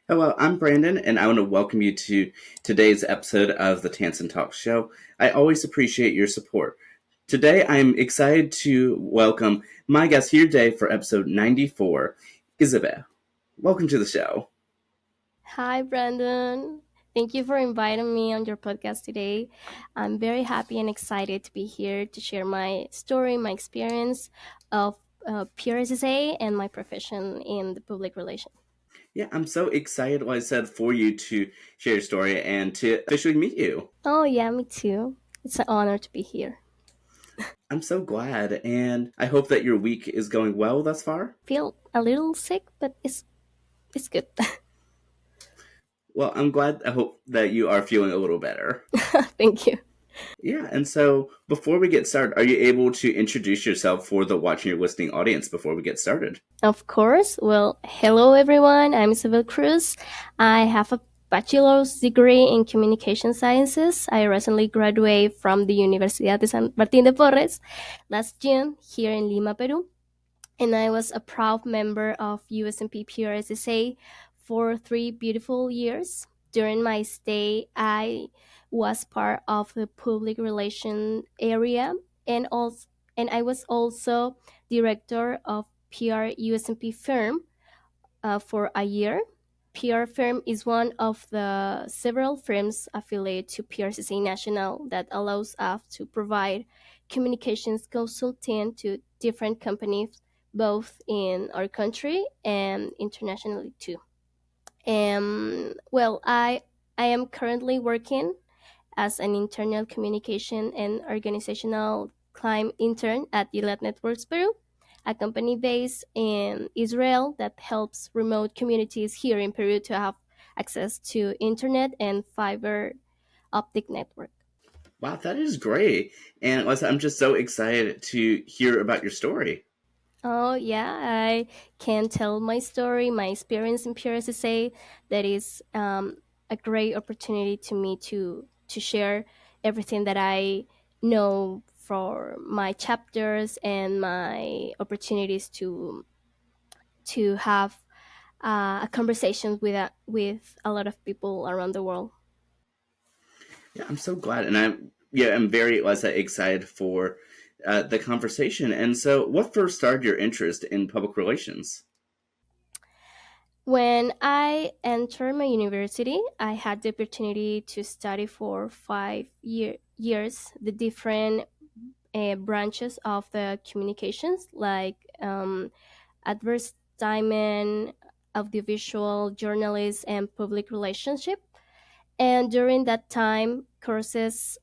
Hello, I'm Brandon, and I want to welcome you to today's episode of the Tansson Talks show. I always appreciate your support. Today, I'm excited to welcome my guest here today for episode 94, Isabel. Welcome to the show. Hi, Brandon. Thank you for inviting me on your podcast today. I'm very happy and excited to be here to share my story, my experience of PRSSA, and my profession in the public relations. Yeah, I'm so excited, like I said, for you to share your story and to officially meet you. Oh, yeah, me too. It's an honor to be here. I'm so glad, and I hope that your week is going well thus far. Feel a little sick, but it's good. Well, I'm glad, I hope that you are feeling a little better. Thank you. Yeah, and so before we get started, are you able to introduce yourself for the watching or listening audience before we get started? Of course. Well, hello everyone. I'm Isabel Cruz. I have a bachelor's degree in communication sciences. I recently graduated from the Universidad de San Martín de Porres last June here in Lima, Peru. And I was a proud member of USMP PRSSA for 3 beautiful years. During my stay, I was part of the public relation area and also and I was also director of PR USMP firm for a year. PR firm is one of the several firms affiliated to PRCC National that allows us to provide communications consulting to different companies both in our country and internationally too. I am currently working as an internal communication and organizational climb intern at Gilead Networks Peru, a company based in Israel that helps remote communities here in Peru to have access to internet and fiber optic network. Wow, that is great. And Lisa, I'm just so excited to hear about your story. Oh yeah, I can tell my story, my experience in PRSSA. That is a great opportunity to me to share everything that I know for my chapters and my opportunities to have a conversation with a lot of people around the world. Yeah, I'm so glad. And I'm very, Lisa, excited for the conversation. And so, what first started your interest in public relations? When I entered my university, I had the opportunity to study for 5 years the different branches of the communications, like advertisement, audiovisual, journalism, and public relationship. And during that time, courses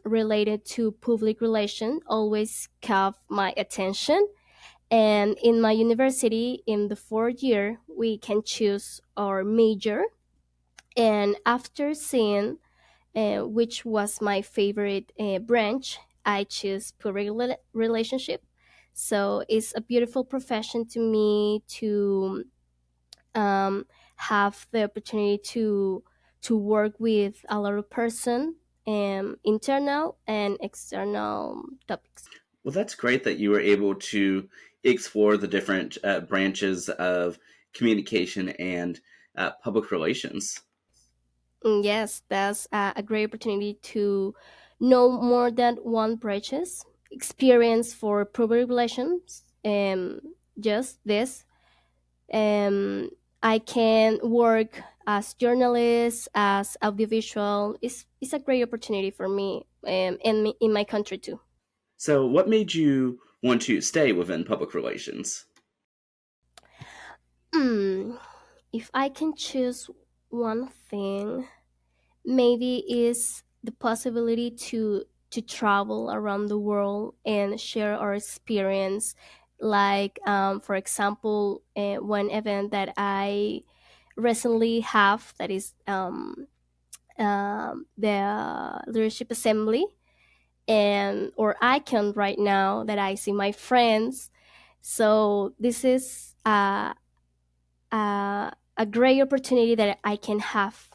related to public relations always caught my attention. And in my university, in the 4th year, we can choose our major. And after seeing which was my favorite branch, I choose public relationship. So it's a beautiful profession to me to um, have the opportunity to work with a lot of person, internal and external topics. Well, that's great that you were able to explore the different branches of communication and public relations. Yes, that's a great opportunity to know more than one branches experience for public relations. Just this, um, I can work as journalist, as audiovisual. It's a great opportunity for me, and in my country too. So, what made you want to stay within public relations? Hmm. If I can choose one thing, maybe is the possibility to travel around the world and share our experience. Like, for example, one event that I recently have that is the leadership assembly, and or icon right now that I see my friends. So this is a great opportunity that I can have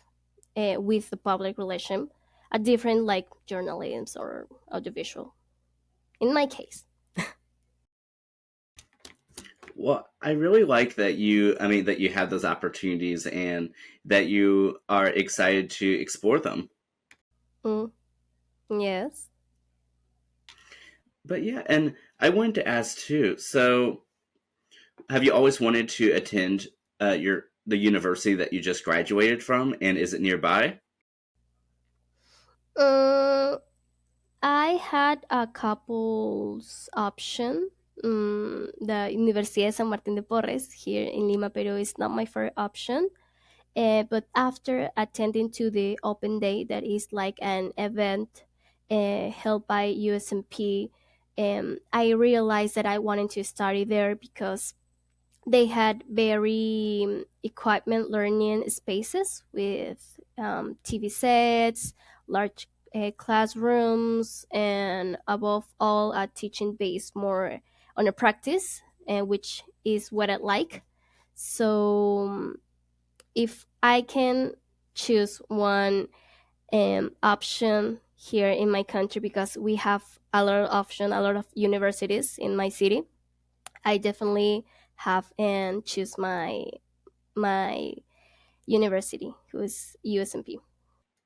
with the public relation, a different like journalism or audiovisual. In my case, Well, I really like that that you have those opportunities and that you are excited to explore them. Mm, yes. But yeah, and I wanted to ask too. So, have you always wanted to attend your the university that you just graduated from, and is it nearby? Uh, I had a couple's option. The Universidad de San Martín de Porres here in Lima, Peru is not my first option. But after attending to the open day, that is like an event held by USMP, I realized that I wanted to study there because they had very equipment learning spaces with TV sets, large classrooms, and above all, a teaching based more on a practice, which is what I like. So, if I can choose one option here in my country, because we have a lot of option, a lot of universities in my city, I definitely have and choose my university, who is USMP.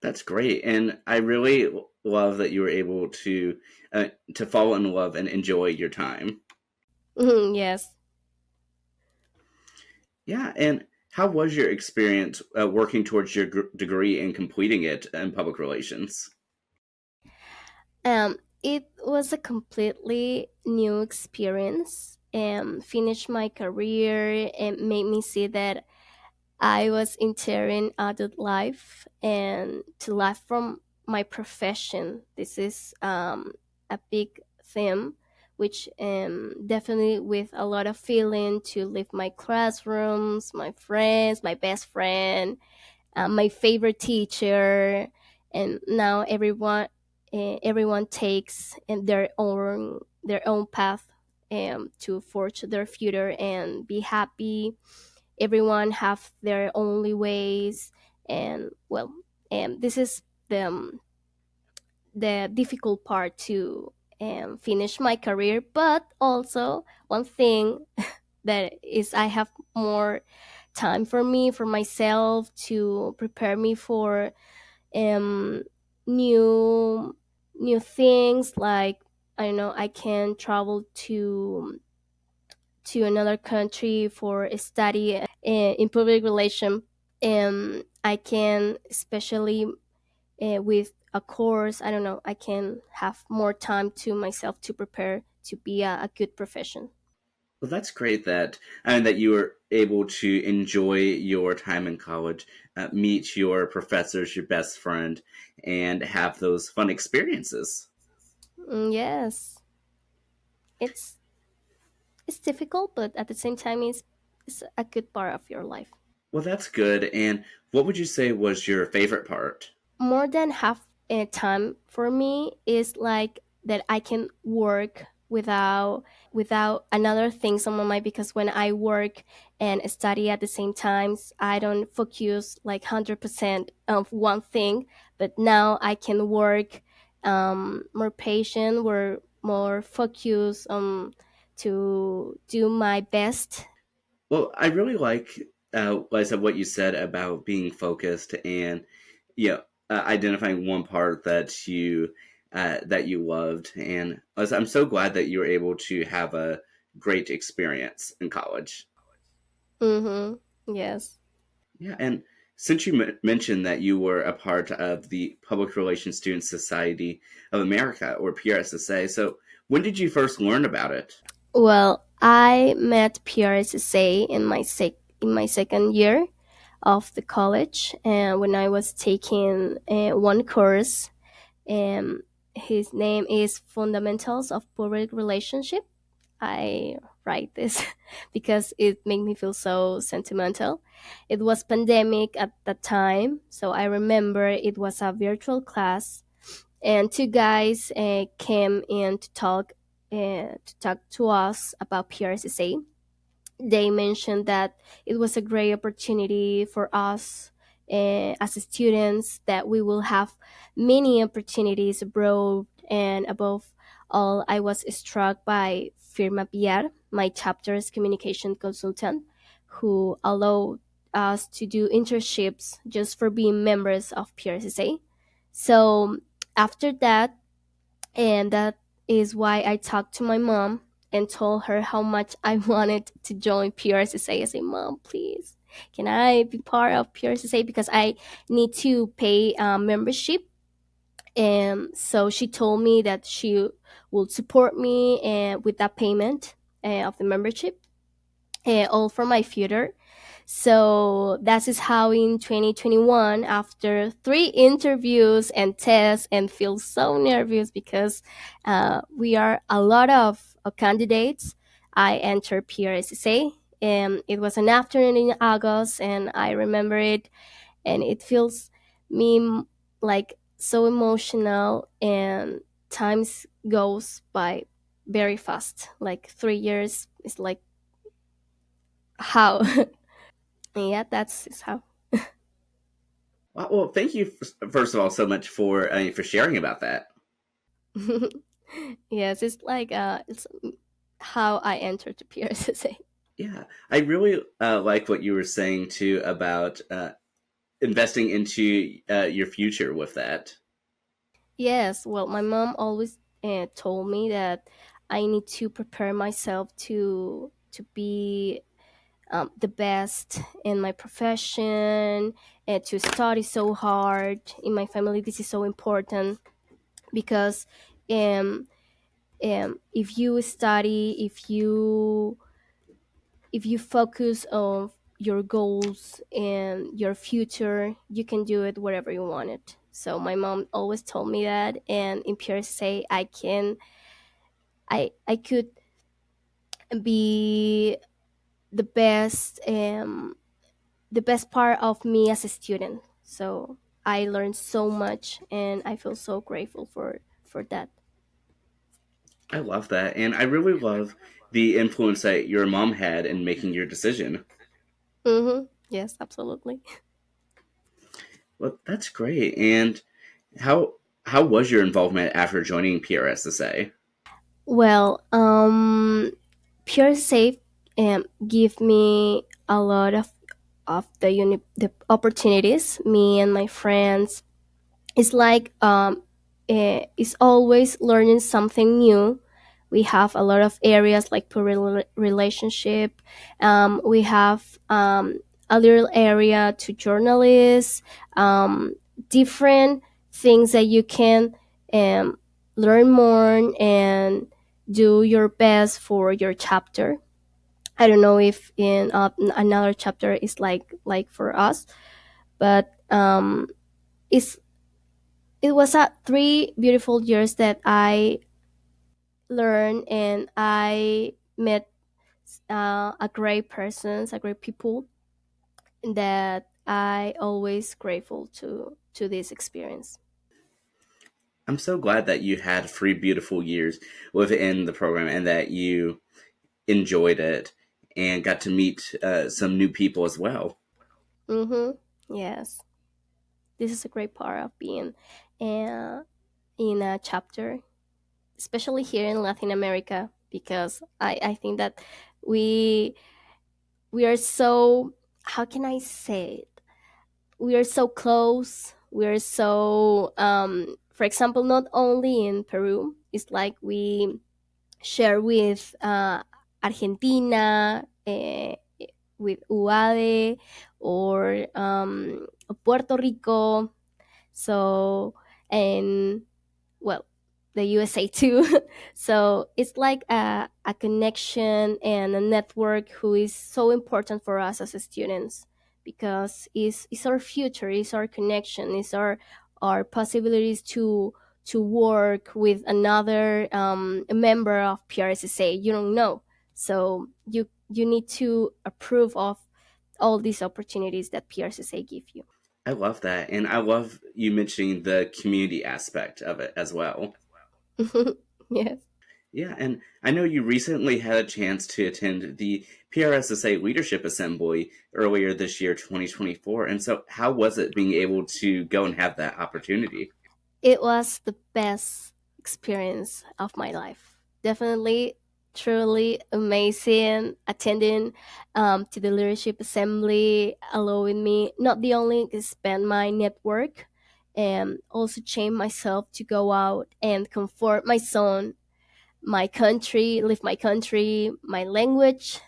That's great, and I really love that you were able to fall in love and enjoy your time. Mhm, yes. Yeah, and how was your experience working towards your degree and completing it in public relations? It was a completely new experience and finished my career and made me see that I was entering adult life and to life from my profession. This is a big theme, which definitely with a lot of feeling to leave my classrooms, my friends, my best friend, my favorite teacher, and now everyone takes their own path to forge their future and be happy. Everyone have their only ways, and well, this is the difficult part to finish my career. But also one thing that is I have more time for me, for myself, to prepare me for um, new new things, like I don't know, I can travel to another country for a study in public relation. I can, especially with a course, I don't know, I can have more time to myself to prepare to be a good profession. Well, that's great that you were able to enjoy your time in college, meet your professors, your best friend, and have those fun experiences. Yes, it's it's difficult, but at the same time, it's a good part of your life. Well, that's good. And what would you say was your favorite part? More than half a time for me is like that I can work without another things on my mind, because when I work and study at the same times, I don't focus like 100% of one thing. But now I can work more patient, more focused to do my best. Well, I really like I said, what you said about being focused and identifying one part that you loved. And I'm so glad that you were able to have a great experience in college. Mm-hmm. Yes. Yeah, and since you mentioned that you were a part of the Public Relations Student Society of America, or PRSSA, so when did you first learn about it? Well, I met PRSSA in my second year of the college, and when I was taking one course, um, his name is Fundamentals of Public Relationship. I write this because it made me feel so sentimental. It was pandemic at that time, so I remember it was a virtual class, and two guys came in to talk to us about PRSSA. They mentioned that it was a great opportunity for us as students, that we will have many opportunities abroad, and above all I was struck by Firma PR, my chapter's communication consultant, who allowed us to do internships just for being members of PRSSA. So after that, and that is why I talked to my mom and told her how much I wanted to join PRSSA. I say, Mom, please, can I be part of PRSSA because I need to pay membership. And so she told me that she will support me with that payment of the membership, all for my future. So that is how in 2021, after 3 interviews and tests, and feel so nervous because we are a lot of candidates, I entered PRSSA. And it was an afternoon in August, and I remember it, and it feels me like so emotional, and times goes by very fast. Like 3 years is like how. Yeah, that's how. Well, thank you first of all so much for sharing about that. Yes, it's like it's how I entered the PRSSA. Yeah, I really like what you were saying too about investing into your future with that. Yes, well, my mom always told me that I need to prepare myself to be the best in my profession, and to study so hard. In my family, this is so important because um, if you study, if you focus on your goals and your future, you can do it wherever you want it. So my mom always told me that, and in PRSA, I could be the best the best part of me as a student. So I learned so much, and I feel so grateful for that. I love that, and I really love the influence that your mom had in making your decision. Yes, absolutely. Well, that's great. And how how was your involvement after joining PRSSA? Well, Pure Safe give me a lot of the opportunities. Me and my friends, it's like it's always learning something new. We have a lot of areas like relationship. We have a little area to journalists, different things that you can um, learn more and do your best for your chapter. I don't know if in another chapter is like for us, but it's it was 3 beautiful years that I learned, and I met a great persons, a great people that I always grateful to this experience. I'm so glad that you had 3 beautiful years within the program and that you enjoyed it and got to meet some new people as well. Yes, this is a great part of being uh, in a chapter, especially here in Latin America, because I think that we we are so, how can I say it, we are so close, we are so for example, not only in Peru, it's like we share with Argentina, with UADE, or Puerto Rico. So, and well, the USA too. So it's like a connection and a network who is so important for us as students, because it's our future, it's our connection, it's our possibilities to work with another member of PRSSA. You don't know, so you need to approve of all these opportunities that PRSSA give you. I love that. And I love you mentioning the community aspect of it as well. Yes. Yeah, and I know you recently had a chance to attend the PRSSA Leadership Assembly earlier this year, 2024. And so, how was it being able to go and have that opportunity? It was the best experience of my life. Definitely, truly amazing attending to the leadership assembly, allowing me not the only to expand my network and also change myself to go out and comfort my son, my country, live my country, my language.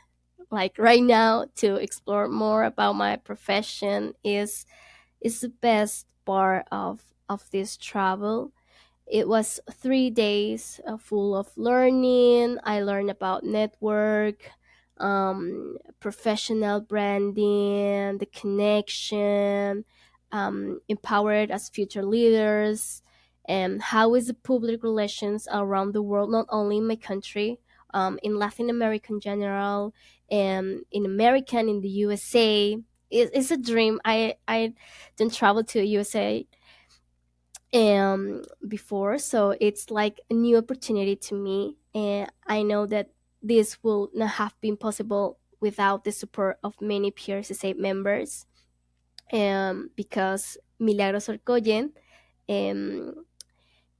Like right now, to explore more about my profession is the best part of this travel. It was 3 days full of learning. I learned about network, professional branding, the connection, empowered as future leaders, and how is the public relations around the world, not only in my country, in Latin America in general, and in American, in the USA. It's a dream. I didn't travel to USA before, so it's like a new opportunity to me, and I know that this will not have been possible without the support of many PRSSA members, because Milagros Orcoyen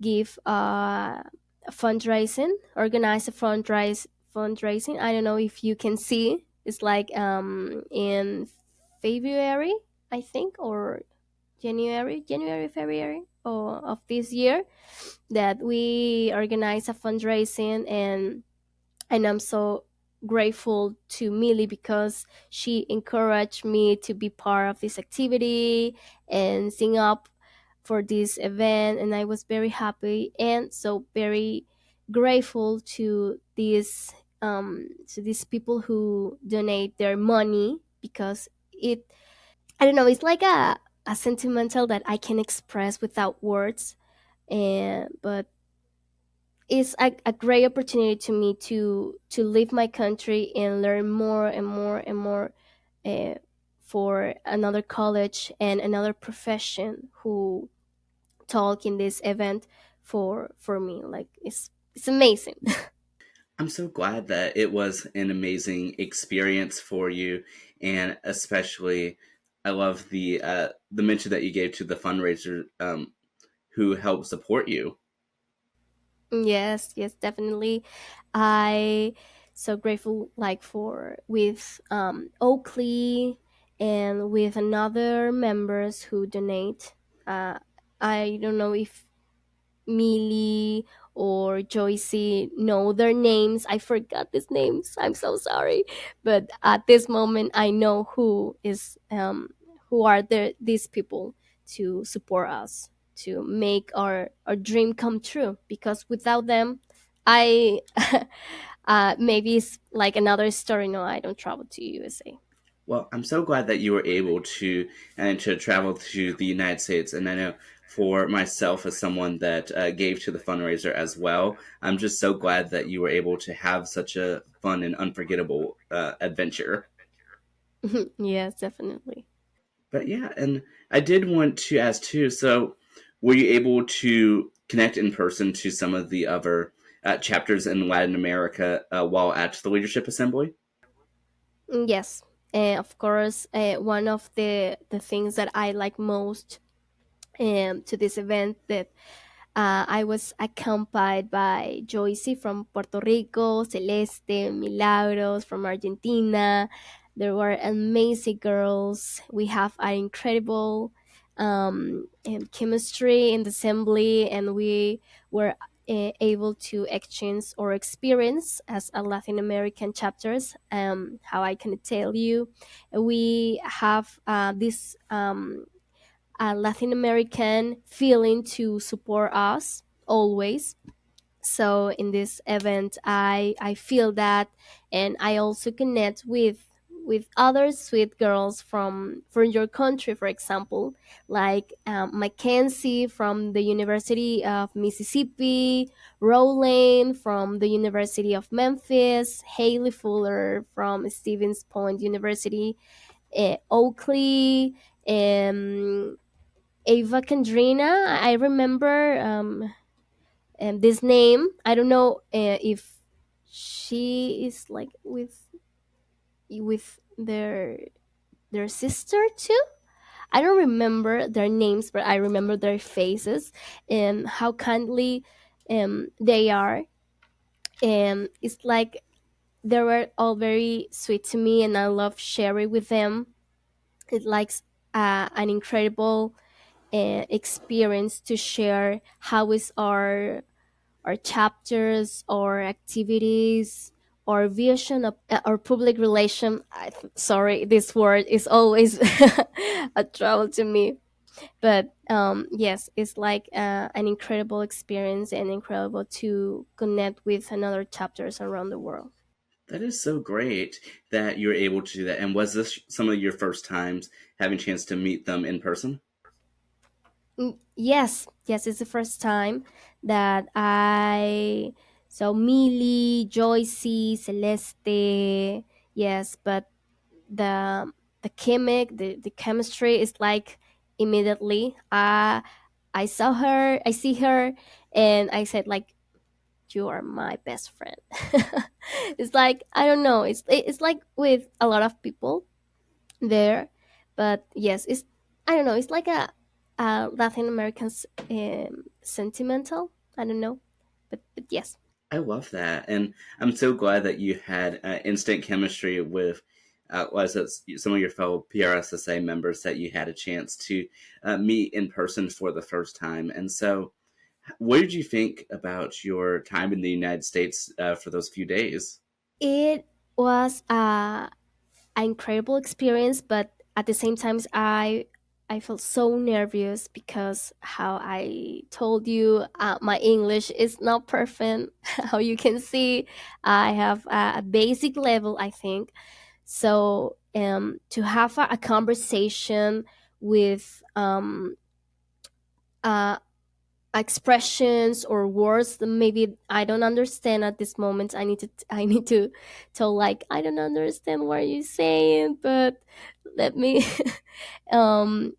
give a fundraising, organize a fundraising. I don't know if you can see. It's like in February, I think, or January, February of this year, that we organize a fundraising, and I'm so grateful to Millie because she encouraged me to be part of this activity and sing up for this event, and I was very happy and so very grateful to these people who donate their money, because it I don't know, it's like a sentimental that I can express without words, and but it's a great opportunity to me to leave my country and learn more and more and more, uh, for another college and another profession who talk in this event for me. Like it's amazing. I'm so glad that it was an amazing experience for you, and especially I love the mention that you gave to the fundraiser who helped support you. Yes, yes, definitely. I so grateful, like for with Oakley and with another members who donate. uh I don't know if Millie or Joycey know their names. I forgot these names. I'm so sorry. But at this moment, I know who are these people to support us to make our dream come true. Because without them, I maybe it's like another story. No, I don't travel to USA. Well, I'm so glad that you were able to and to travel to the United States, and I know for myself as someone that gave to the fundraiser as well, I'm just so glad that you were able to have such a fun and unforgettable adventure. Yes, definitely. But yeah, and I did want to ask too. So, were you able to connect in person to some of the other chapters in Latin America while at the Leadership Assembly? Yes, of course. One of the things that I like most to this event, that I was accompanied by Joycey from Puerto Rico, Celeste, Milagros from Argentina. There were amazing girls. We have an incredible chemistry in the assembly, and we were able to exchange our experience as a Latin American chapters. How I can tell you, we have this. Latin American feeling to support us always. So in this event, I feel that, and I also connect with other sweet girls from your country, for example, like Mackenzie from the University of Mississippi, Rowland from the University of Memphis, Haley Fuller from Stevens Point University, Oakley, um, Ava Kendrina. I remember this name. I don't know if she is like with their sister too. I don't remember their names, but I remember their faces and how kindly. they are. It's like they were all very sweet to me, and I love sharing with them. It likes an incredible experience to share how is our chapters or activities or vision of or public relation. Sorry, this word is always a trouble to me, but yes, it's like an incredible experience and incredible to connect with another chapters around the world. That is so great that you're able to do that. And was this some of your first times having a chance to meet them in person? Yes, yes, it's the first time that I so Millie, Joycey, Celeste, yes, but the the chemistry is like immediately. I saw her, I see her, and I said like, "You are my best friend." It's like I don't know. It's like with a lot of people there, but yes, it's I don't know. It's like a Latin American sentimental. I don't know, but yes. I love that. And I'm so glad that you had instant chemistry with was it some of your fellow PRSSA members that you had a chance to meet in person for the first time. And so, what did you think about your time in the United States for those few days? It was an incredible experience, but at the same time, I felt so nervous because how I told you, my English is not perfect. How you can see, I have a basic level, I think. So to have a conversation with uh, expressions or words that maybe I don't understand at this moment. I need to tell like I don't understand what you're saying, but let me and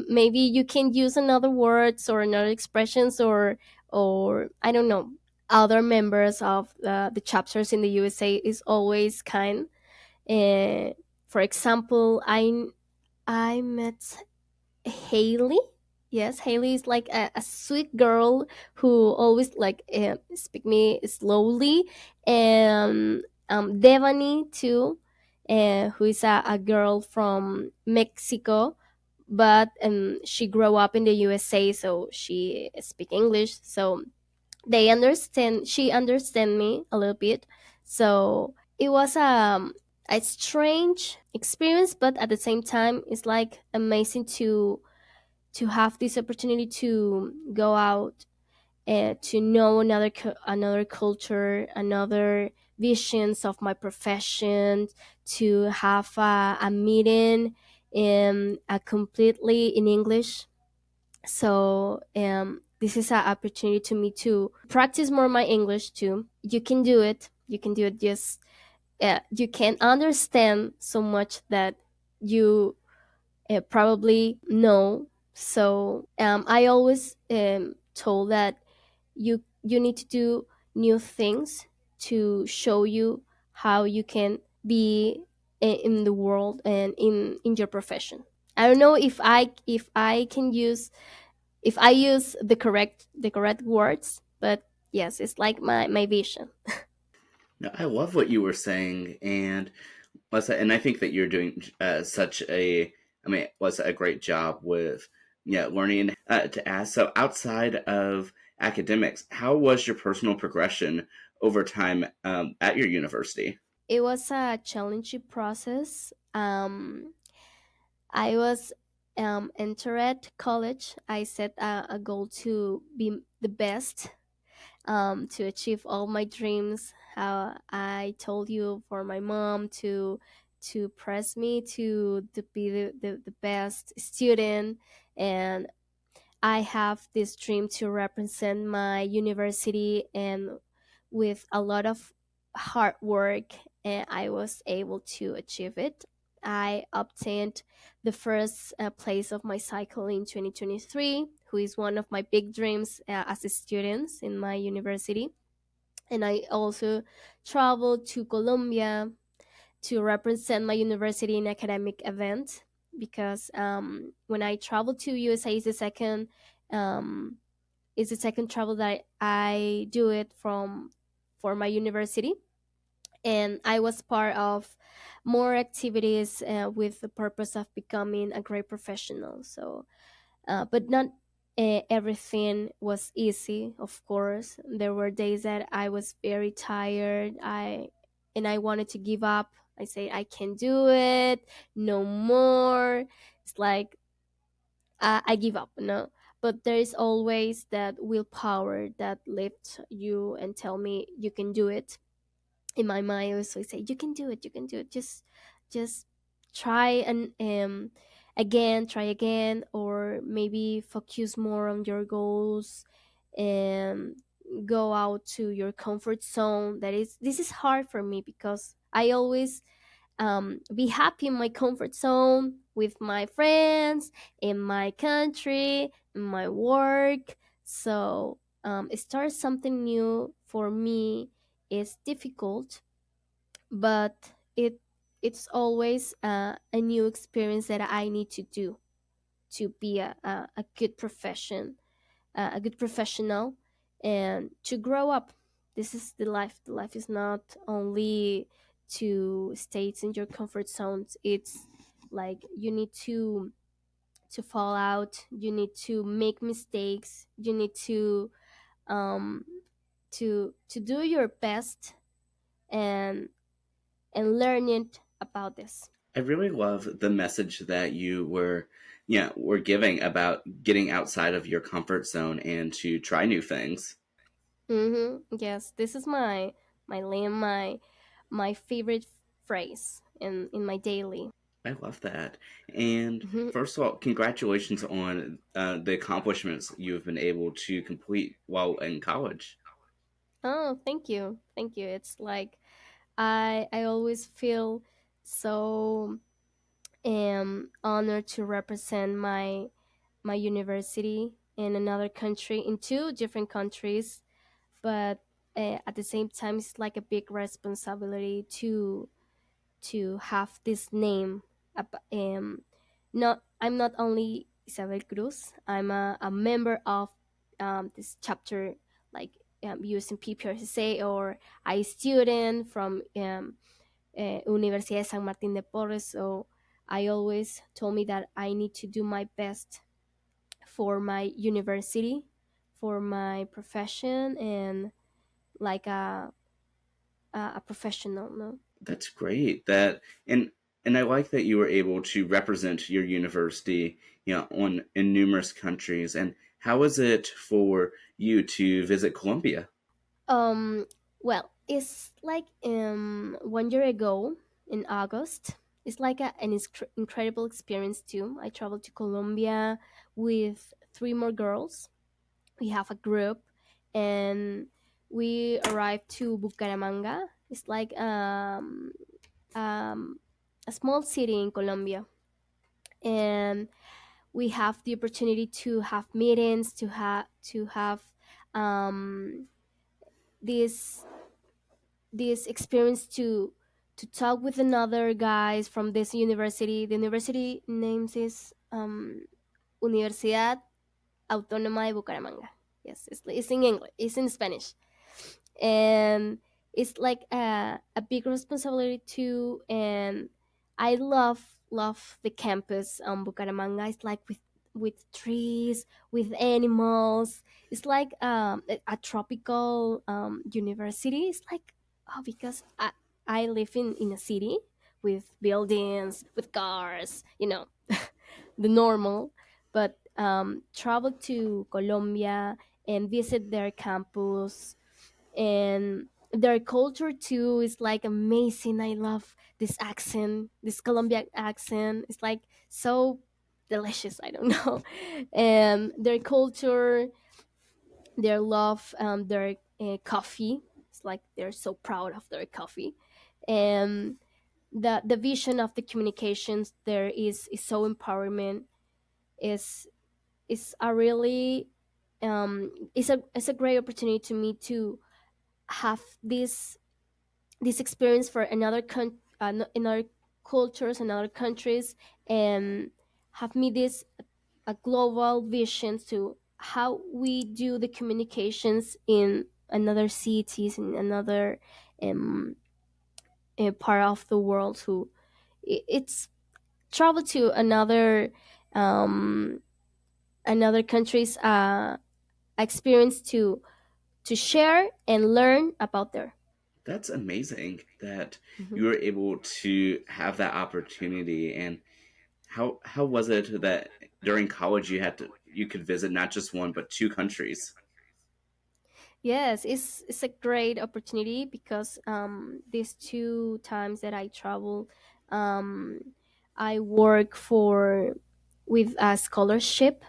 maybe you can use another words or another expressions or I don't know. Other members of the chapters in the USA is always kind. Uh, for example, I met Haley. Yes, Haley is like a sweet girl who always like speak me slowly, and Devani too, who is a girl from Mexico, but she grew up in the USA, so she speak English. So they understand. She understand me a little bit. So it was a strange experience, but at the same time, it's like amazing to have this opportunity to go out and to know another culture, another visions of my profession, to have a meeting in a completely in English. So this is an opportunity to me to practice more my English too. You can do it. You can do it. Just you can understand so much that you probably no. So I always told that you need to do new things to show you how you can be in the world and in your profession. I don't know if I can use if I use the correct words, but yes, it's like my vision. No, I love what you were saying, and and I think that you're doing such a, I mean, was a great job with learning to ask. So outside of academics, how was your personal progression over time at your university? It was a challenging process. I was entered college. I set a goal to be the best, to achieve all my dreams. How I told you for my mom to press me to be the best student, and I have this dream to represent my university, and with a lot of hard work, I was able to achieve it. I obtained the first place of my cycle in 2023, who is one of my big dreams as a student in my university. And I also traveled to Colombia to represent my university in academic event because when I traveled to USA is the second um, it's the second travel that I do it from for my university, and I was part of more activities with the purpose of becoming a great professional. So, but not everything was easy. Of course, there were days that I was very tired. I wanted to give up. I say I can't do it no more. It's like I give up, no. But there is always that willpower that lifts you and tell me you can do it. In my mind, I always say you can do it, you can do it. Just try and again, try again, or maybe focus more on your goals and go out to your comfort zone. That is, this is hard for me because I always be happy in my comfort zone with my friends, in my country, in my work. So start something new for me is difficult, but it's always a new experience that I need to do to be a good profession, a good professional, and to grow up. This is the life. The life is not only to stay in your comfort zones. It's like you need to fall out. You need to make mistakes. You need um, to do your best and learn it about this. I really love the message that you were, were giving about getting outside of your comfort zone and to try new things. Yes, this is my lane, my favorite phrase in my daily. I love that. And Mhm. first of all, congratulations on the accomplishments you have been able to complete while in college. Oh, thank you, thank you. It's like I always feel so honored to represent my university in another country, in two different countries, but at the same time, it's like a big responsibility to have this name. Not I'm not only Isabel Cruz. I'm a member of this chapter, like USMP PRSSA, or I student from Universidad San Martín de Porres. So I always told me that I need to do my best for my university, for my profession, and like a professional. No. That's great. And I like that you were able to represent your university, on in numerous countries. And how was it for you to visit Colombia? Um, well, it's like 1 year ago in August. It's like an incredible experience too. I traveled to Colombia with three more girls. We have a group, and we arrived to Bucaramanga. It's like um, a small city in Colombia, and we have the opportunity to have meetings, to have um, this this experience to talk with another guys from this university. The university names is Universidad Autónoma de Bucaramanga. Yes, it's in English. It's in Spanish, and it's like a big responsibility too. And I love the campus Bucaramanga. It's like with trees, with animals. It's like a tropical university. It's like, oh, because I live in a city with buildings, with cars, the normal. But travel to Colombia and visit their campus, and their culture too is like amazing. I love this accent, this Colombian accent. It's like so delicious. I don't know. And their culture, their love, their coffee. It's like they're so proud of their coffee, and the vision of the communications there is so empowerment. Is a really it's a great opportunity to me to have this experience for another cultures and other countries, and have me this a global vision to how we do the communications in another cities, in another um, part of the world. Who it's travel to um, another country's experience to share and learn about there. That's amazing that Mhm. you were able to have that opportunity. And how was it that during college you could visit not just one but two countries? Yes, it's a great opportunity because these two times that I travel, I work for with a scholarship.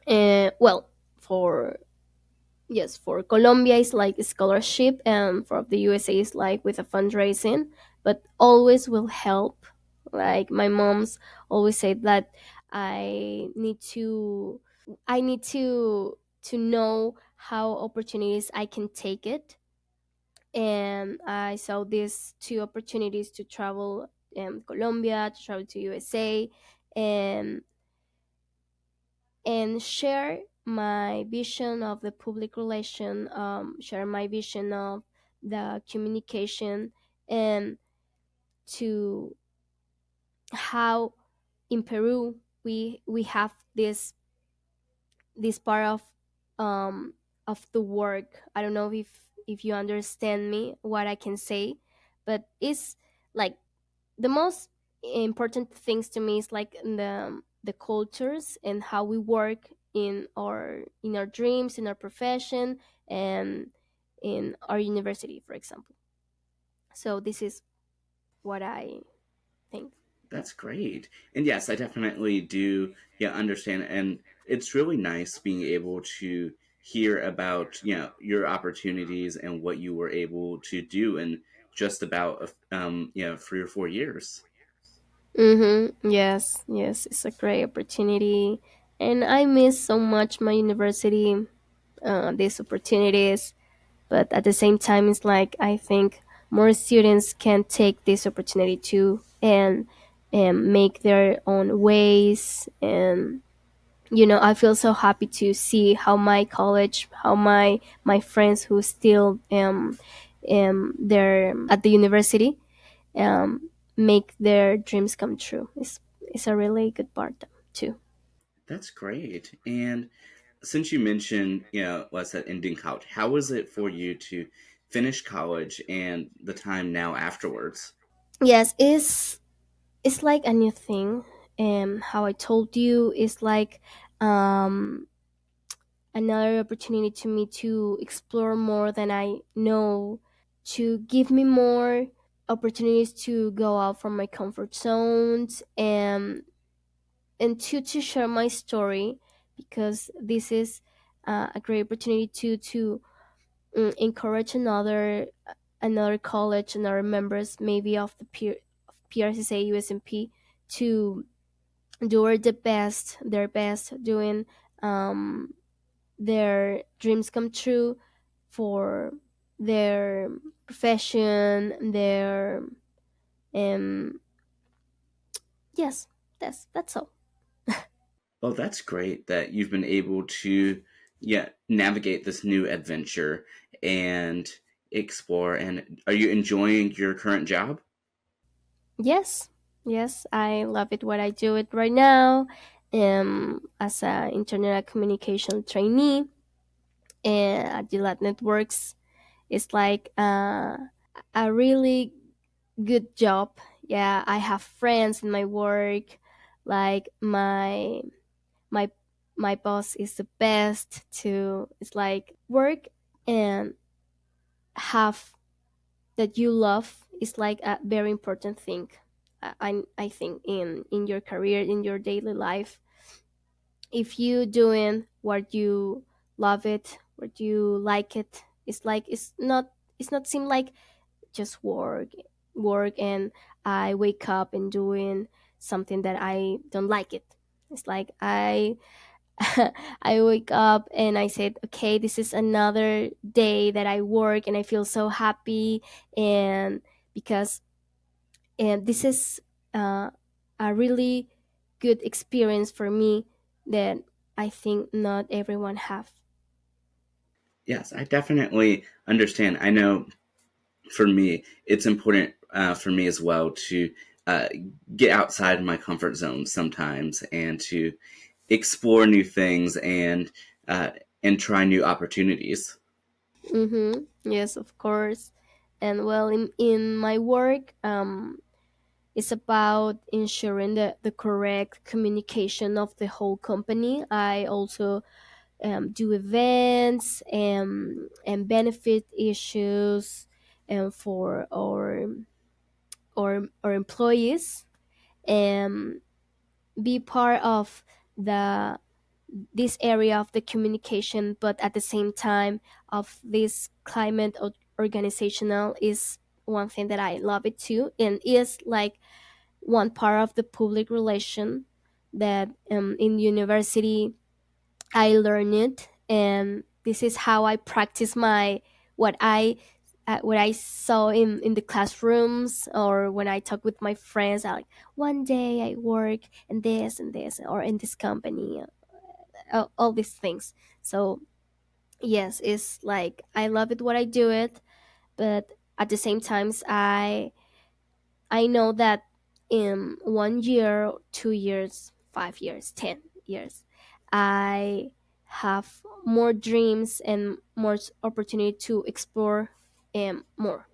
Well, for yes, for Colombia is like a scholarship, and for the USA is like with a fundraising, but always will help. Like my mom's always said that I need to I need to know how opportunities I can take it, and I saw these two opportunities to travel Colombia, to travel to USA, and share my vision of the public relation, share my vision of the communication, and to how in Peru we have this part of the work. I don't know if you understand me what I can say, but it's like the most important things to me is like the cultures and how we work in our dreams, in our profession, and in our university, for example. So this is what I think. That's great. And yes, I definitely do, yeah, understand. And it's really nice being able to hear about, your opportunities and what you were able to do in just about 3 or 4 years. Yes, yes, it's a great opportunity, and I miss so much my university, these opportunities. But at the same time, it's like I think more students can take this opportunity too, and make their own ways. And I feel so happy to see how my college, how my friends who still they're at the university, um make their dreams come true. It's a really good part too. That's great. And since you mentioned, what's that ending college, how was it for you to finish college and the time now afterwards? Yes, it's like a new thing. How I told you, it's like um another opportunity to me to explore more than I know, to give me more opportunities to go out from my comfort zones, and to share my story, because this is a great opportunity to encourage another college, another members maybe of the of PRSSA, USMP, to do their best, doing um, their dreams come true for their profession, their um yes, that's all. Oh, that's great that you've been able to, yeah, navigate this new adventure and explore. And are you enjoying your current job? Yes, yes, I love it what I do it right now, as a internet communication trainee, at Gillette Networks. It's like a really good job. Yeah, I have friends in my work. Like my my boss is the best too. It's like work and have that you love is like a very important thing. I think in your career, in your daily life, if you doing what you love it, what you like it, it's like it's not seem like just work, and I wake up and doing something that I don't like it. It's like I wake up and I said, okay, this is another day that I work, and I feel so happy, and because this is uh, a really good experience for me, that I think not everyone have. Yes, I definitely understand. I know for me, it's important for me as well to uh, get outside my comfort zone sometimes and to explore new things uh, and try new opportunities. Mm-hmm. Yes, of course. And well, in my work, it's about ensuring the correct communication of the whole company. I also do events and benefit issues for our employees, and be part of the this area of the communication, but at the same time of this climate organizational is one thing that I love it too, and is like one part of the public relation that in university I learned it, and this is how I practice my what I what I saw in the classrooms, or when I talk with my friends. I like, one day I work and this or in this company, all these things. So yes, it's like I love it what I do it, but at the same times I know that in 1 year, 2 years, 5 years, 10 years, I have more dreams and more opportunity to explore more.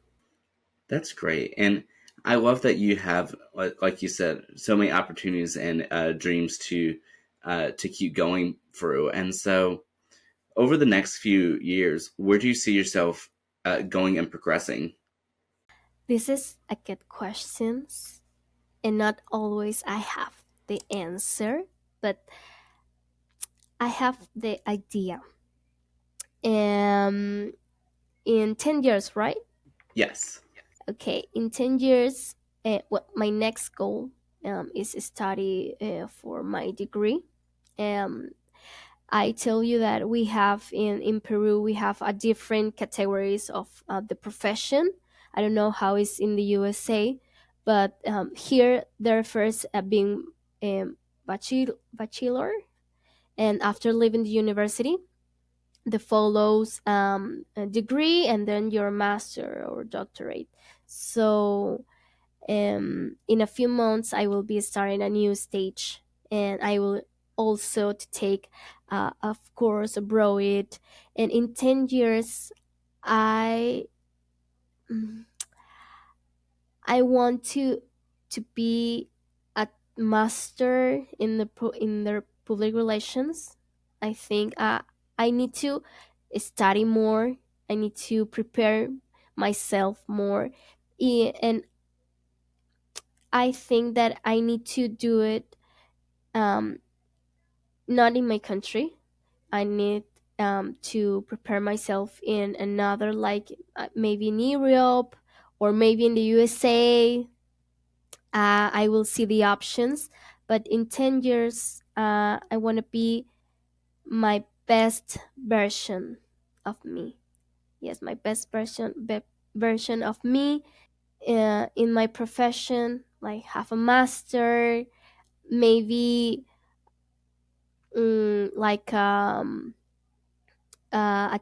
That's great. And I love that you have, like you said, so many opportunities and dreams to keep going through. And so, over the next few years, where do you see yourself going and progressing? This is a good question, and not always I have the answer, but I have the idea. Um, in 10 years, right? Yes. Okay, in 10 years, what my next goal is study for my degree. Um, I tell you that we have in Peru, we have a different categories of the profession. I don't know how it's in the USA, but here they're first being bachelor, and after leaving the university, the follows a degree and then your master or doctorate. So in a few months I will be starting a new stage, and I will also to take of course abroad. And in 10 years I mm, I want to be a master in in the public relations. I think I need to study more. I need to prepare myself more, and I think that I need to do it um, not in my country. I need to prepare myself in another, like maybe in Europe or maybe in the USA. I will see the options, but in 10 years, I want to be my best version of me. Yes, my best version of me in my profession, like have a master, maybe like a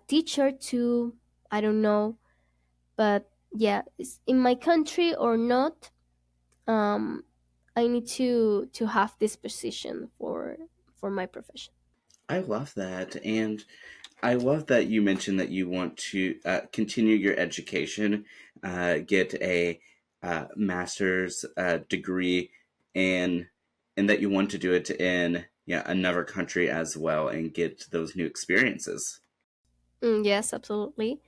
teacher too. I don't know, but yeah, it's in my country or not. Um, I need to have this position for my profession. I love that. And I love that you mentioned that you want to continue your education, get a master's degree, and and that you want to do it in another country as well and get those new experiences. Yes, absolutely.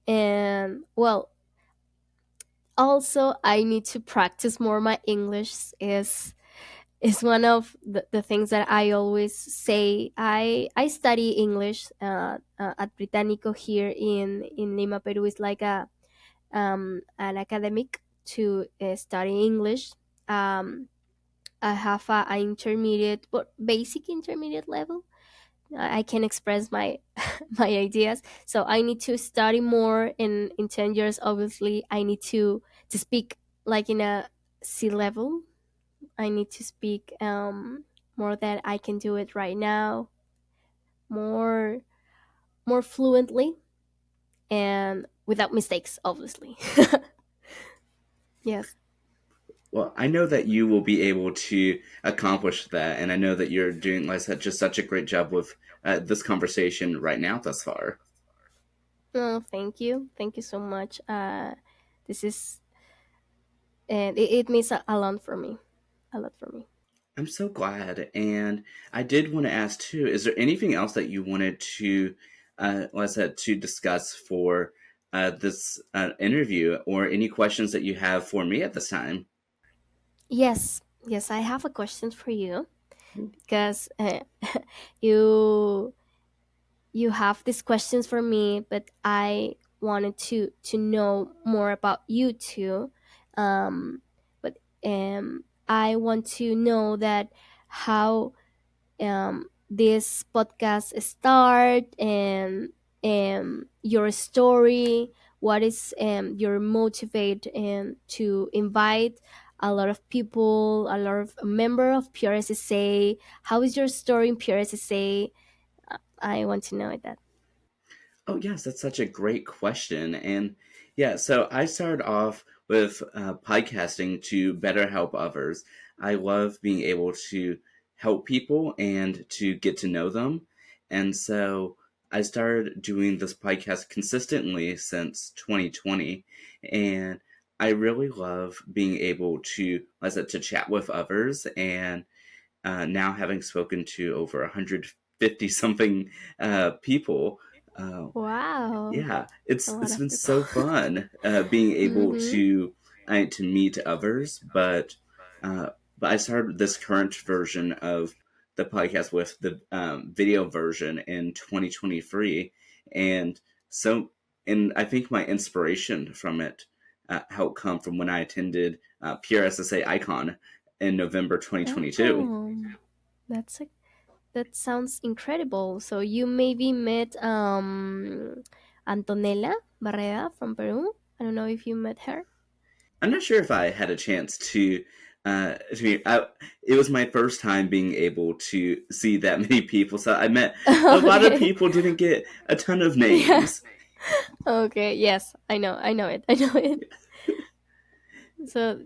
And well, also I need to practice more my English. Is one of the things that I always say. I study English at Británico here in Lima, Peru. Is like a an academic to study English. Um, I have a intermediate, but basic intermediate level. I can express my my ideas. So I need to study more. In 10 years, obviously, I need to speak like in a C level. I need to speak more than I can do it right now. more more fluently and without mistakes, obviously. Yes. Well, I know that you will be able to accomplish that, and I know that you're doing, like I said, just such a great job with this conversation right now thus far. Oh, thank you so much. This is and it means a lot for me, a lot for me. I'm so glad. And I did want to ask too, is there anything else that you wanted to, like I said, to discuss for this interview, or any questions that you have for me at this time? Yes, yes, I have a question for you because you you have these questions for me, but I wanted to know more about you too. But I want to know that how this podcast start and your story. What is your motivate and to invite a lot of people, a lot of member of PRSSA. How is your story in PRSSA? I want to know that. Oh, yes, that's such a great question. And yeah, so I started off with podcasting to better help others. I love being able to help people and to get to know them. And so I started doing this podcast consistently since 2020. And I really love being able to, like I said, to chat with others. And now having spoken to over 150 something people. Uh, Wow, yeah, it's a lot it's of been people. so fun being able Mm-hmm. to meet others, uh, but I started this current version of the podcast with the video version in 2023, and so and I think my inspiration from it helped come from when I attended PRSSA Icon in November 2022. Oh, that's a that sounds incredible. So you maybe met Antonella Barrera from Peru. I don't know if you met her. I'm not sure if I had a chance to meet. It was my first time being able to see that many people, so I met a lot of Okay. people. Didn't get a ton of Yeah. names. Okay. Yes, I know. I know it. I know it. So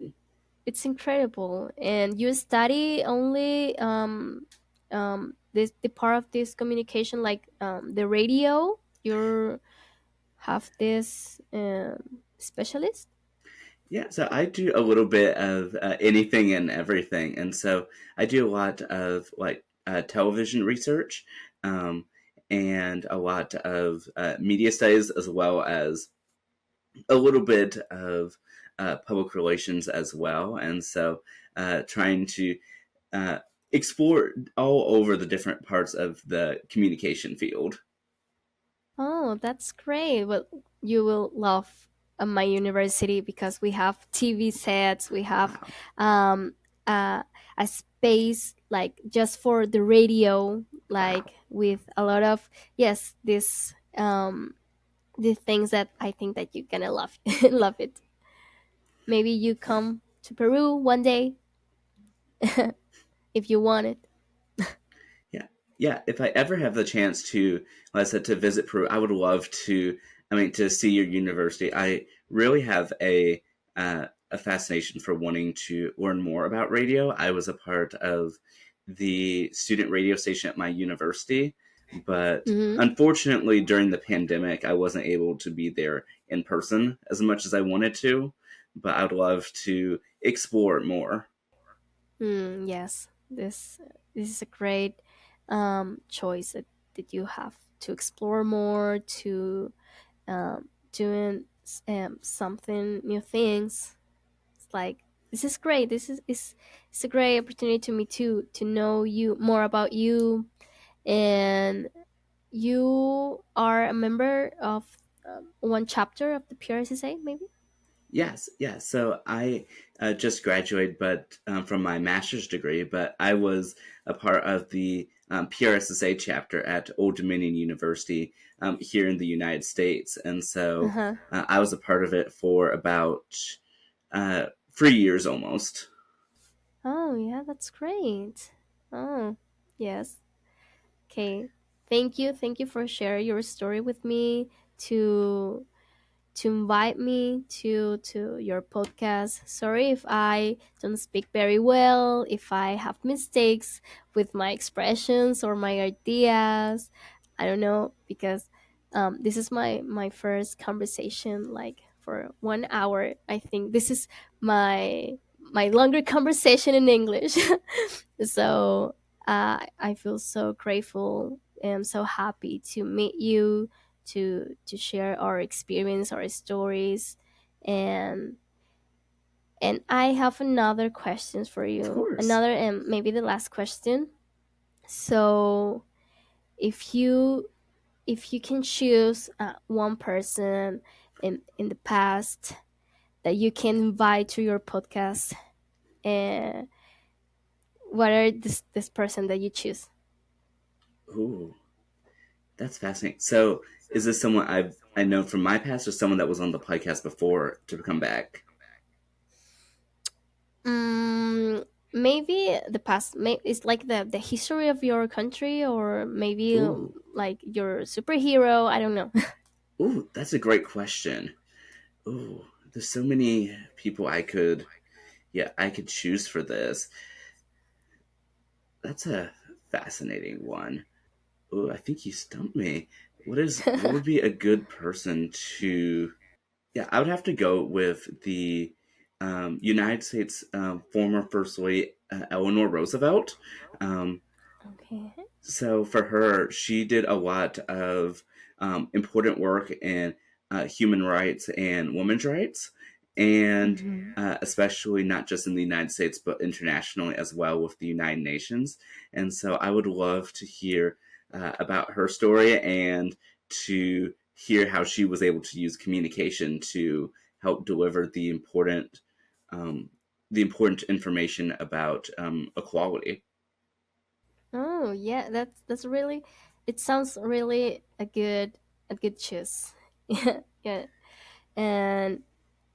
it's incredible, and you study only this the part of this communication, like the radio. You have this specialist. Yeah, so I do a little bit of anything and everything, and so I do a lot of like television research, um, and a lot of media studies, as well as a little bit of public relations as well, and so trying to uh, explore all over the different parts of the communication field. Oh, that's great. Well, you will love my university because we have TV sets, we have Wow, um, uh, a space like just for the radio, wow. like with a lot of, yes, this the things that I think that you're gonna love love it. Maybe you come to Peru one day if you want it. Yeah, yeah. If I ever have the chance to, like I said, to visit Peru, I would love to. I mean, to see your university. I really have a fascination for wanting to learn more about radio. I was a part of the student radio station at my university, but Hmm. unfortunately, during the pandemic, I wasn't able to be there in person as much as I wanted to. But I'd love to explore it more. Yes, this is a great choice that you have to explore more, to doing something new things. It's like this is great. This is it's a great opportunity to me to know you more about you, and you are a member of one chapter of the PRSSA, maybe. Yes, yes. So I just graduated, but from my master's degree. But I was a part of the PRSSA chapter at Old Dominion University here in the United States, and Uh so huh. I was a part of it for about 3 years almost. Oh yeah, that's great. Oh yes. Okay. Thank you for sharing your story with me, to invite me to your podcast. Sorry if I don't speak very well, if I have mistakes with my expressions or my ideas. I don't know, because this is my first conversation, like for 1 hour. I think this is my longer conversation in English. So I feel so grateful and so happy to meet you, to share our experience, our stories, and I have another questions for Of you. course. Another, and maybe the last question. So, if you can choose one person in the past that you can invite to your podcast, uh, what are this person that you choose? Ooh, that's fascinating. So, is this someone I know from my past, or someone that was on the podcast before to come back? Maybe the past. It's like the history of your country, or maybe Ooh, like your superhero. I don't know. ooh, that's a great question. Ooh, there's so many people I could choose for this. That's a fascinating one. Ooh, I think you stumped me. What would be a good person to? Yeah, I would have to go with the United States former First Lady Eleanor Roosevelt. Um, Okay. so for her, she did a lot of important work in human rights and women's rights, and Hmm. especially not just in the United States but internationally as well with the United Nations. And so I would love to hear about her story and to hear how she was able to use communication to help deliver um, the important information about equality. Oh yeah, that's really. It sounds really a good choice. Yeah, yeah. And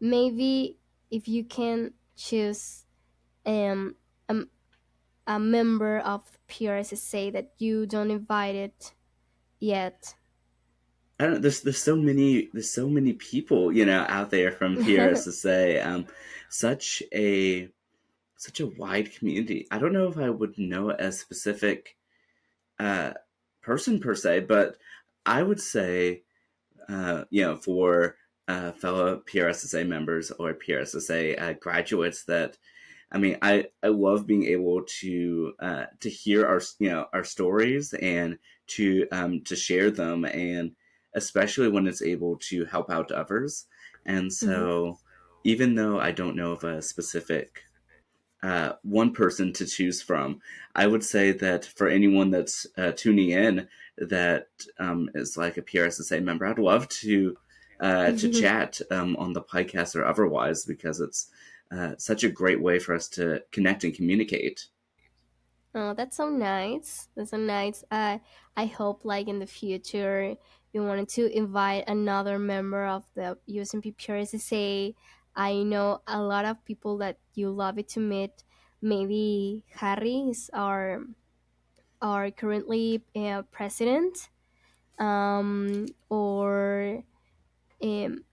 maybe if you can choose um a, a member of PRSSA that you don't invited yet. I don't know. There's so many people out there from PRSSA. Such a such a wide community. I don't know if I would know a specific uh, person per se, but I would say for fellow PRSSA members or PRSSA graduates that I love being able to hear our stories and to share them, and especially when it's able to help out others. And Mhm. so, even though I don't know of a specific one person to choose from, I would say that for anyone that's tuning in that is like a PRSSA member, I'd love to chat on the podcast or otherwise, because it's such a great way for us to connect and communicate. Oh, that's so nice. That's so nice. I hope like in the future you wanted to invite another member of the USMP PRSSA. I know a lot of people that you love it to meet. Maybe Harry is our currently president, or um,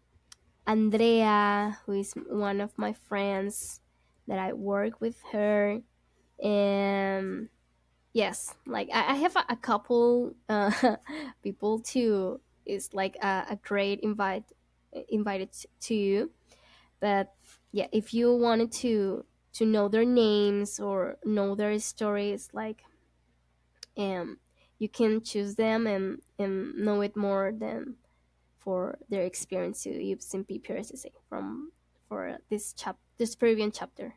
Andrea, who is one of my friends that I work with her, and yes, like I have a couple people too. Is like a great invited to you. But yeah, if you wanted to know their names or know their stories, like you can choose them and know it more than for their experience to use in PPRSSA from for this previous chapter.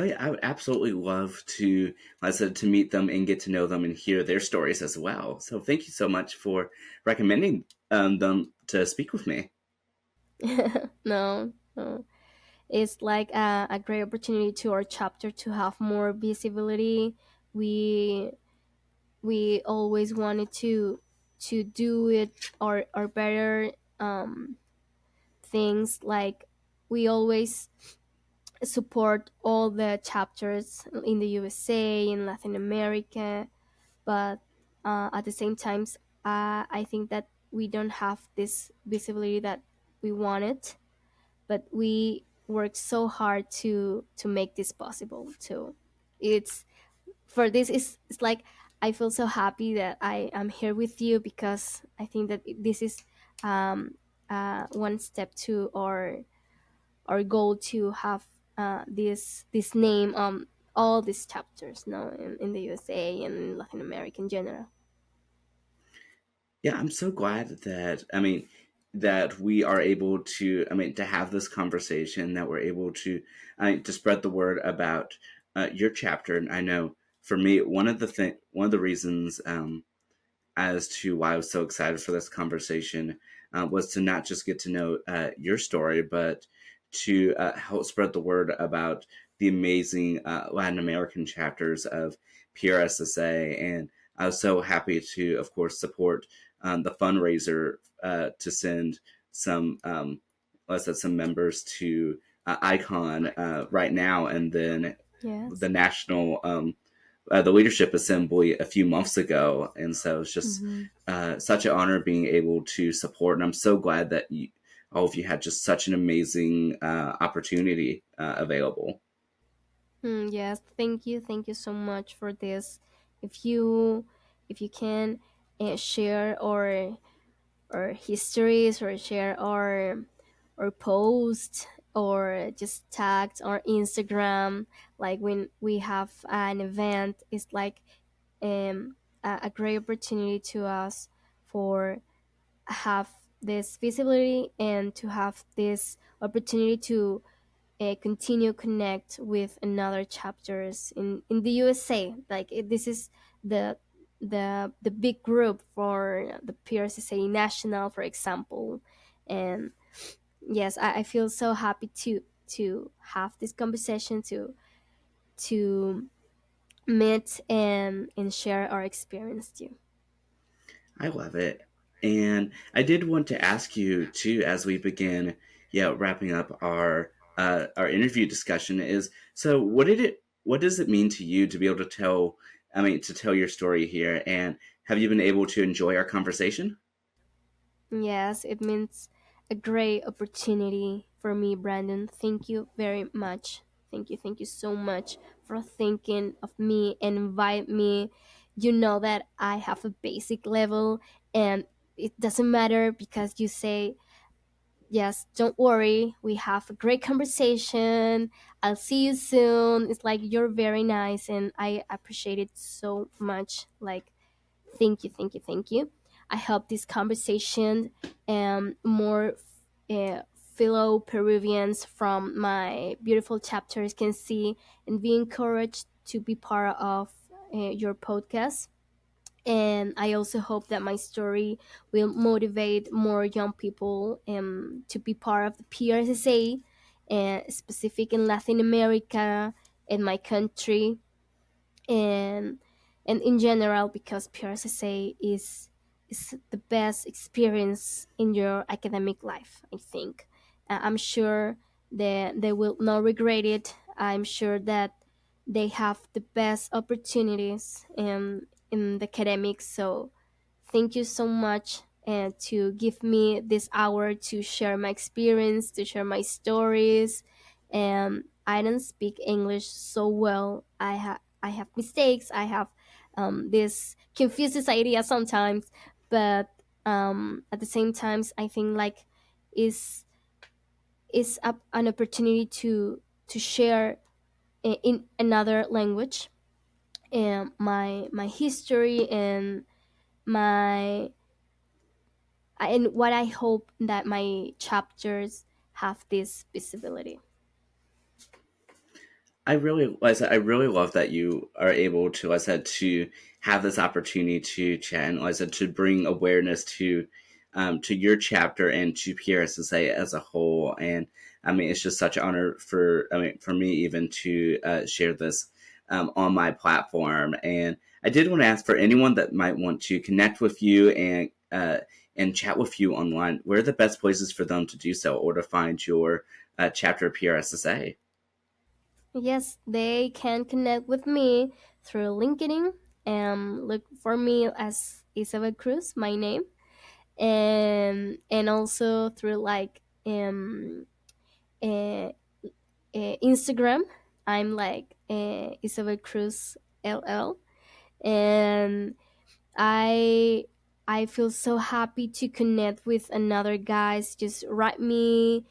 Oh yeah, I would absolutely love to, like I said, to meet them and get to know them and hear their stories as well. So thank you so much for recommending them to speak with me. No, no. It's like a great opportunity to our chapter to have more visibility. We we always wanted to do it or better things, like we always support all the chapters in the USA, in Latin America, but at the same times, I think that we don't have this visibility that we wanted, but we work so hard to make this possible. So it's for this is it's like I feel so happy that I am here with you, because I think that this is um, one step to our goal to have this name all these chapters now in the USA and in Latin America in general. Yeah, I'm so glad that that we are able to to have this conversation, that we're able to to spread the word about your chapter. And I know for me, one of the reasons as to why I was so excited for this conversation was to not just get to know your story, but to help spread the word about the amazing Latin American chapters of PRSSA. And I was so happy to, of course, support the fundraiser to send some, let's say, some members to Icon right now, and then the Yes. national the leadership assembly a few months ago. And so it's just Hmm. such an honor being able to support. And I'm so glad that all of you had just such an amazing opportunity available. Yes, thank you so much for this. If you can share or histories, or share or post, or just tagged on Instagram, like when we have an event, it's like a great opportunity to us for have this visibility and to have this opportunity to continue connect with another chapters in the USA. Like this is the the big group for the PRSSA national, for example. And yes, I feel so happy to have this conversation, to meet and share our experience too. I love it. And I did want to ask you too, as we begin, yeah, wrapping up our interview discussion, is so what does it mean to you to be able to tell, to tell your story here? And have you been able to enjoy our conversation? Yes, it means a great opportunity for me, Brandon. Thank you very much. Thank you so much for thinking of me and invite me. You know that I have a basic level, and it doesn't matter because you say, yes, don't worry, we have a great conversation. I'll see you soon. It's like you're very nice, and I appreciate it so much. Like, thank you. I hope this conversation more fellow Peruvians from my beautiful chapters can see and be encouraged to be part of your podcast. And I also hope that my story will motivate more young people to be part of the PRSSA, specific in Latin America and my country, and in general, because PRSSA is the best experience in your academic life. I think I'm sure that they will not regret it. I'm sure that they have the best opportunities in the academics. So thank you so much, and to give me this hour to share my experience, to share my stories. And I don't speak English so well. I have mistakes. I have this confuses idea sometimes, but at the same times, I think like is an opportunity to share in another language and my history and my and what I hope that my chapters have this visibility. Like I said, I really love that you are able to, like I said, to have this opportunity to chat, and like I said, to bring awareness to your chapter and to PRSSA as a whole. And it's just such an honor for, for me even to share this on my platform. And I did want to ask for anyone that might want to connect with you and chat with you online, where are the best places for them to do so, or to find your chapter of PRSSA? Yes, they can connect with me through LinkedIn look for me as Isabel Cruz, my name, and also through like uh, Instagram. I'm like Isabel Cruz LL, and I I feel so happy to connect with another guys. Just write me,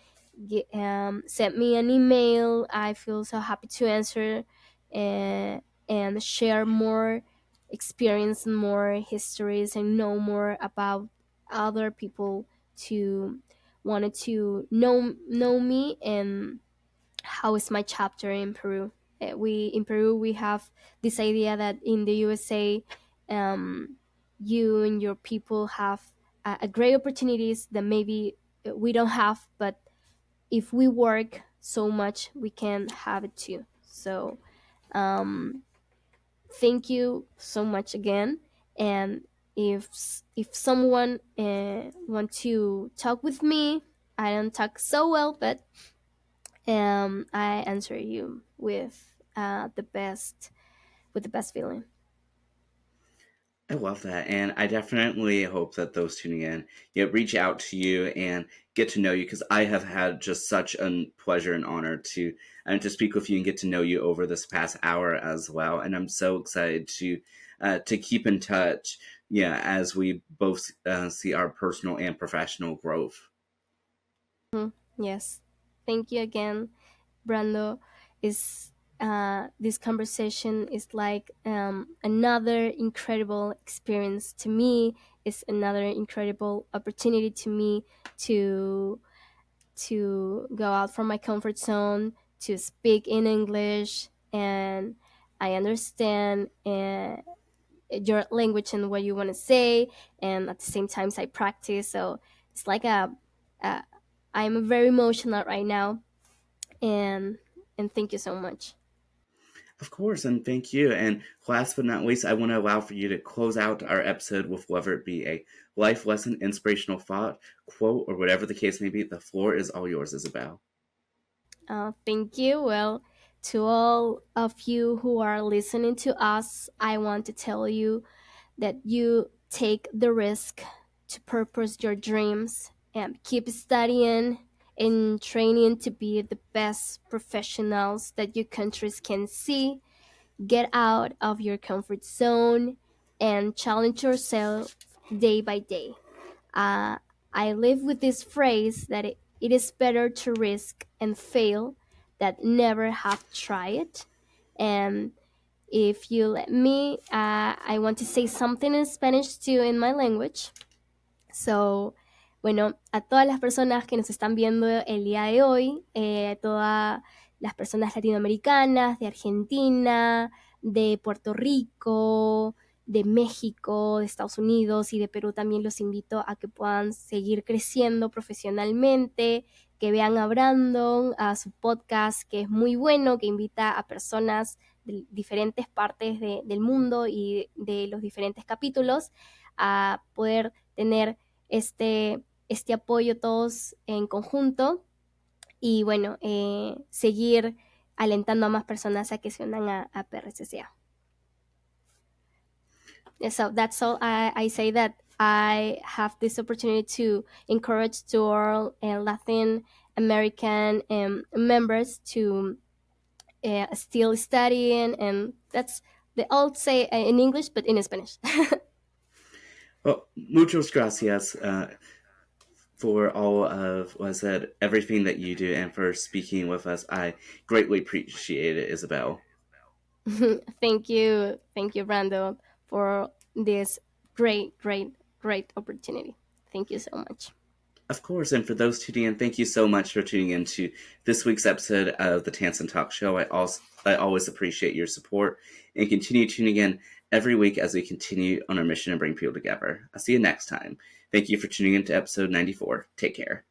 send me an email. I feel so happy to answer and share more experience and more histories and know more about other people to wanted to know me and how is my chapter in Peru. We in Peru we have this idea that in the USA, um, you and your people have a great opportunities that maybe we don't have, but if we work so much, we can have it too. So um, thank you so much again. And if someone want to talk with me, I don't talk so well, but I answer you with the best feeling. I love that, and I definitely hope that those tuning in, reach out to you and get to know you because I have had just such a pleasure and honor to speak with you and get to know you over this past hour as well. And I'm so excited to keep in touch, as we both see our personal and professional growth. Mhm. Yes, thank you again, Brando. Is This conversation is like another incredible experience to me. It's another incredible opportunity to me to go out from my comfort zone, to speak in English, and I understand your language and what you want to say, and at the same time I practice. So it's like a I'm very emotional right now, and thank you so much. Of course, and thank you. And last but not least, I want to allow for you to close out our episode with whether it be a life lesson, inspirational thought, quote, or whatever the case may be. The floor is all yours, Isabel. Thank you. Well, to all of you who are listening to us, I want to tell you that you take the risk to purpose your dreams and keep studying and training to be the best professionals that your countries can see. Get out of your comfort zone and challenge yourself day by day. Uh, I live with this phrase that it is better to risk and fail than never have tried. And if you let me, I want to say something in Spanish too in my language. So, bueno, a todas las personas que nos están viendo el día de hoy, todas las personas latinoamericanas, de Argentina, de Puerto Rico, de México, de Estados Unidos y de Perú, también los invito a que puedan seguir creciendo profesionalmente, que vean a Brandon, a su podcast, que es muy bueno, que invita a personas de diferentes partes del mundo y de los diferentes capítulos a poder tener este apoyo todos en conjunto y bueno, seguir alentando a más personas a que se unan a PRSSA. So that's all. I say that I have this opportunity to encourage to all Latin American members to still studying, and that's the old say in English, but in Spanish. Well, muchas gracias for all of, what I said, everything that you do and for speaking with us. I greatly appreciate it, Isabel. Thank you, Brando, for this great opportunity. Thank you so much. Of course, and for those tuning in, thank you so much for tuning in to this week's episode of the Tansson Talks show. I always appreciate your support and continue tuning in every week as we continue on our mission to bring people together. I'll see you next time. Thank you for tuning in to episode 94. Take care.